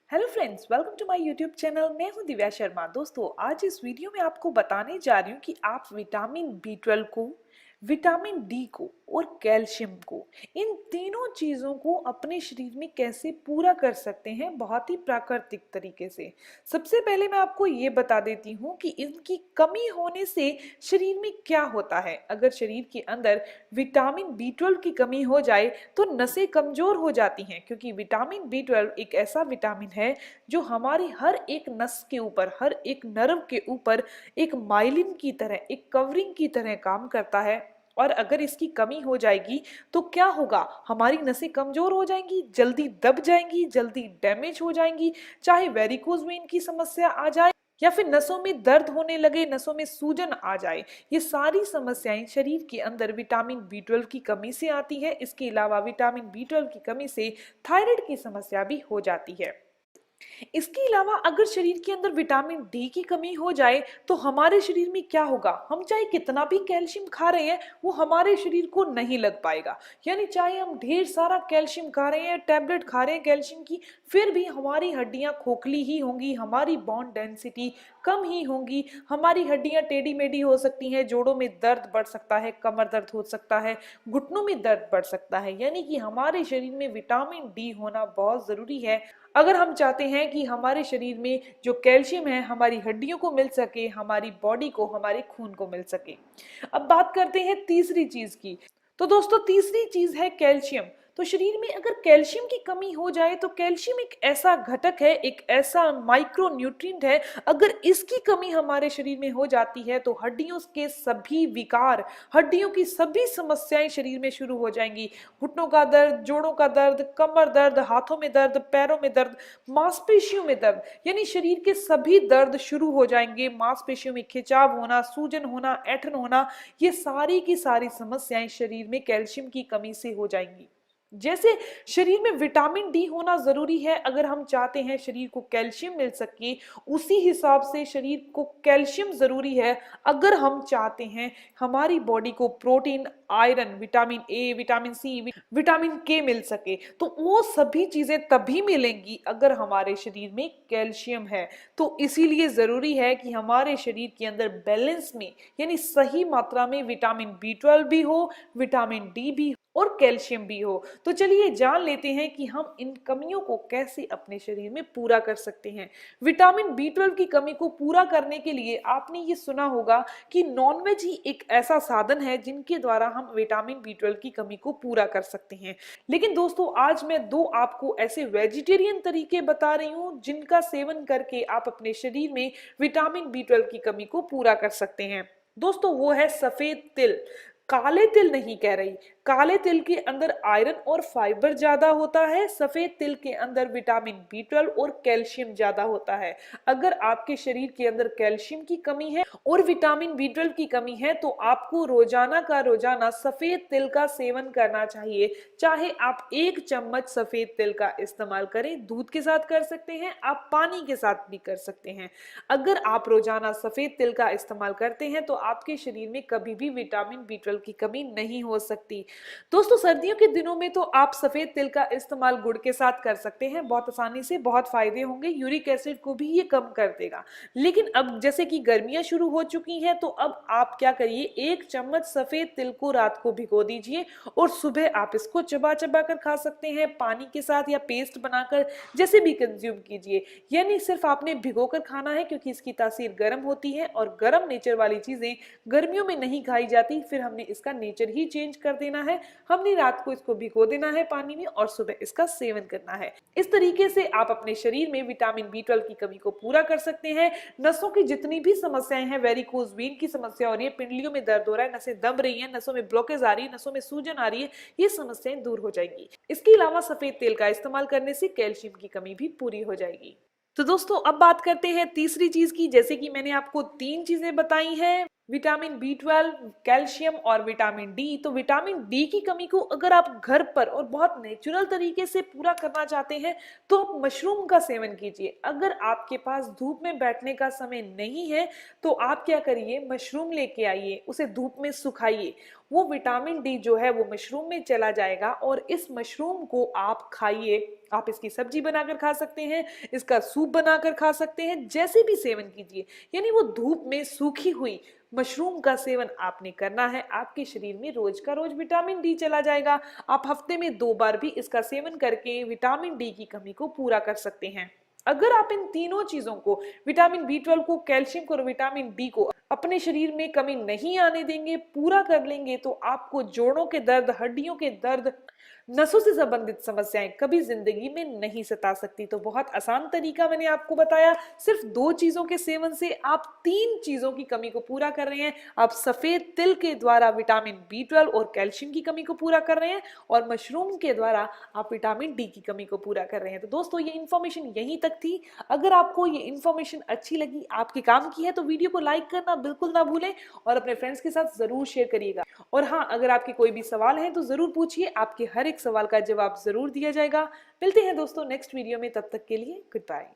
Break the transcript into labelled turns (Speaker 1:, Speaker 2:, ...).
Speaker 1: Hello friends, welcome to my YouTube channel. मैं हूं दिव्या शर्मा। दोस्तों, आज इस वीडियो में आपको बताने जा रही हूं कि आप विटामिन बी 12 को, विटामिन डी को और कैल्शियम को, इन तीनों चीज़ों को अपने शरीर में कैसे पूरा कर सकते हैं बहुत ही प्राकृतिक तरीके से। सबसे पहले मैं आपको ये बता देती हूँ कि इनकी कमी होने से शरीर में क्या होता है। अगर शरीर के अंदर विटामिन बी 12 की कमी हो जाए तो नसें कमजोर हो जाती हैं, क्योंकि विटामिन बी 12 एक ऐसा विटामिन है जो हमारी हर एक नस के ऊपर, हर एक नर्व के ऊपर एक माइलिन की तरह, एक कवरिंग की तरह काम करता है। और अगर इसकी कमी हो जाएगी तो क्या होगा, हमारी नसें कमजोर हो जाएंगी, जल्दी दब जाएंगी, जल्दी डैमेज हो जाएंगी। चाहे वेरिकोज वेन की समस्या आ जाए या फिर नसों में दर्द होने लगे, नसों में सूजन आ जाए, ये सारी समस्याएं शरीर के अंदर विटामिन बी 12 की कमी से आती है। इसके अलावा विटामिन बी 12 की कमी से थायराइड की समस्या भी हो जाती है। इसके अलावा अगर शरीर के अंदर विटामिन डी की कमी हो जाए तो हमारे शरीर में क्या होगा, हम चाहे कितना भी कैल्शियम खा रहे हैं वो हमारे शरीर को नहीं लग पाएगा। यानी चाहे हम ढेर सारा कैल्शियम खा रहे हैं, टैबलेट खा रहे हैं कैल्शियम की, फिर भी हमारी हड्डियां खोखली ही होंगी, हमारी बोन डेंसिटी कम ही होंगी, हमारी हड्डियां टेढ़ी मेढ़ी हो सकती हैं, जोड़ों में दर्द बढ़ सकता है, कमर दर्द हो सकता है, घुटनों में दर्द बढ़ सकता है। यानी कि हमारे शरीर में विटामिन डी होना बहुत जरूरी है अगर हम चाहते हैं कि हमारे शरीर में जो कैल्शियम है हमारी हड्डियों को मिल सके, हमारी बॉडी को, हमारे खून को मिल सके। अब बात करते हैं तीसरी चीज की। तो दोस्तों, तीसरी चीज है कैल्शियम। तो शरीर में अगर कैल्शियम की कमी हो जाए तो कैल्शियम एक ऐसा घटक है, एक ऐसा माइक्रो न्यूट्रिएंट है, अगर इसकी कमी हमारे शरीर में हो जाती है तो हड्डियों के सभी विकार, हड्डियों की सभी समस्याएं शरीर में शुरू हो जाएंगी। घुटनों का दर्द, जोड़ों का दर्द, कमर दर्द, हाथों में दर्द, पैरों में दर्द, मांसपेशियों में दर्द, यानी शरीर के सभी दर्द शुरू हो जाएंगे। मांसपेशियों में खिंचाव होना, सूजन होना, ऐंठन होना, ये सारी की सारी समस्याएं शरीर में कैल्शियम की कमी से हो जाएंगी। जैसे शरीर में विटामिन डी होना जरूरी है अगर हम चाहते हैं शरीर को कैल्शियम मिल सके, उसी हिसाब से शरीर को कैल्शियम जरूरी है अगर हम चाहते हैं हमारी बॉडी को protein, iron, vitamin A, vitamin C, vitamin K मिल सके। तो वो सभी चीजें तभी मिलेंगी अगर हमारे शरीर में कैल्शियम है। तो इसीलिए जरूरी है कि हमारे शरीर के अंदर बैलेंस में, यानी सही मात्रा में विटामिन बी 12 भी हो, विटामिन डी भी और कैल्शियम भी हो। तो चलिए जान लेते हैं कि हम इन कमियों को कैसे अपने शरीर में पूरा कर सकते हैं। विटामिन बी 12 की कमी को पूरा करने के लिए आपने ये सुना होगा कि नॉनवेज ही एक ऐसा साधन है जिनके द्वारा हम विटामिन बी 12 की कमी को पूरा कर सकते हैं। लेकिन दोस्तों, आज मैं दो आपको ऐसे वेजिटेरियन तरीके बता रही हूँ जिनका सेवन करके आप अपने शरीर में विटामिन बी 12 की कमी को पूरा कर सकते हैं। दोस्तों, वो है सफेद तिल। काले तिल नहीं कह रही, काले तिल के अंदर आयरन और फाइबर ज्यादा होता है, सफेद तिल के अंदर विटामिन बी 12 और कैल्शियम ज्यादा होता है। अगर आपके शरीर के अंदर कैल्शियम की कमी है और विटामिन बी 12 की कमी है तो आपको रोजाना का रोजाना सफेद तिल का सेवन करना चाहिए। चाहे आप 1 चम्मच सफेद तिल का इस्तेमाल करें, दूध के साथ कर सकते हैं, आप पानी के साथ भी कर सकते हैं। अगर आप रोजाना सफेद तिल का इस्तेमाल करते हैं तो आपके शरीर में कभी भी विटामिन बी 12 की कमी नहीं हो सकती। दोस्तों, सर्दियों के दिनों में तो आप सफेद तिल का इस्तेमाल गुड़ के साथ कर सकते हैं, बहुत आसानी से, बहुत फायदे होंगे, यूरिक एसिड को भी ये कम कर देगा। लेकिन अब जैसे कि गर्मियां शुरू हो चुकी हैं तो अब आप क्या करिए, 1 चम्मच सफेद तिल को रात को भिगो दीजिए और सुबह आप इसको चबा चबा कर खा सकते हैं, पानी के साथ या पेस्ट बनाकर, जैसे भी कंज्यूम कीजिए। यानी सिर्फ आपने भिगो कर खाना है, क्योंकि इसकी तासीर गर्म होती है और गर्म नेचर वाली चीजें गर्मियों में नहीं खाई जाती। फिर हमने इसका नेचर ही चेंज कर देना है, हमने रात को इसको भिगो देना है पानी में और सुबह इसका सेवन करना है। इस तरीके से आप अपने शरीर में विटामिन बी 12 की कमी को पूरा कर सकते हैं। नसों की जितनी भी समस्याएं हैं, वेरिकोज वेन की समस्या हो रही है, पिंडलियों में दर्द हो रहा है, नसें दब रही हैं, नसों में ब्लॉकेज आ रही है, नसों में सूजन आ रही है, ये समस्याएं दूर हो जाएंगी। इसके अलावा सफेद तेल का इस्तेमाल करने से कैल्शियम की कमी भी पूरी हो जाएगी। तो दोस्तों, अब बात करते हैं तीसरी चीज की। जैसे कि मैंने आपको 3 चीजें बताई हैं, विटामिन B12, कैल्शियम और विटामिन डी। तो विटामिन डी की कमी को अगर आप घर पर और बहुत नेचुरल तरीके से पूरा करना चाहते हैं तो आप मशरूम का सेवन कीजिए। अगर आपके पास धूप में बैठने का समय नहीं है तो आप क्या करिए, मशरूम लेके आइए, उसे धूप में सुखाइए, वो विटामिन डी जो है वो मशरूम में चला जाएगा और इस मशरूम को आप खाइए। आप इसकी सब्जी बनाकर खा सकते हैं, इसका सूप बनाकर खा सकते हैं, जैसे भी सेवन कीजिए। यानी वो धूप में सूखी हुई मशरूम का सेवन आपने करना है, आपके शरीर में रोज का रोज विटामिन डी चला जाएगा। आप हफ्ते में 2 बार भी इसका सेवन करके विटामिन डी की कमी को पूरा कर सकते हैं। अगर आप इन तीनों चीजों को, विटामिन B12 को, कैल्शियम को और विटामिन डी को अपने शरीर में कमी नहीं आने देंगे, पूरा कर लेंगे, तो आपको जोड़ों के दर्द, हड्डियों के दर्द, नसों से संबंधित समस्याएं कभी जिंदगी में नहीं सता सकती। तो बहुत आसान तरीका मैंने आपको बताया, सिर्फ 2 चीजों के सेवन से आप 3 चीजों की कमी को पूरा कर रहे हैं। आप सफेद तिल के द्वारा विटामिन B12 और कैल्शियम की कमी को पूरा कर रहे हैं और मशरूम के द्वारा आप विटामिन डी की कमी को पूरा कर रहे हैं। तो दोस्तों ये इन्फॉर्मेशन यहीं तक थी। अगर आपको ये इन्फॉर्मेशन अच्छी लगी, आपके काम की है, तो वीडियो को लाइक करना बिल्कुल ना भूलें और अपने फ्रेंड्स के साथ जरूर शेयर करिएगा। और हाँ, अगर आपके कोई भी सवाल है तो जरूर पूछिए, आपके हर एक सवाल का जवाब जरूर दिया जाएगा। मिलते हैं दोस्तों नेक्स्ट वीडियो में, तब तक के लिए गुड बाय।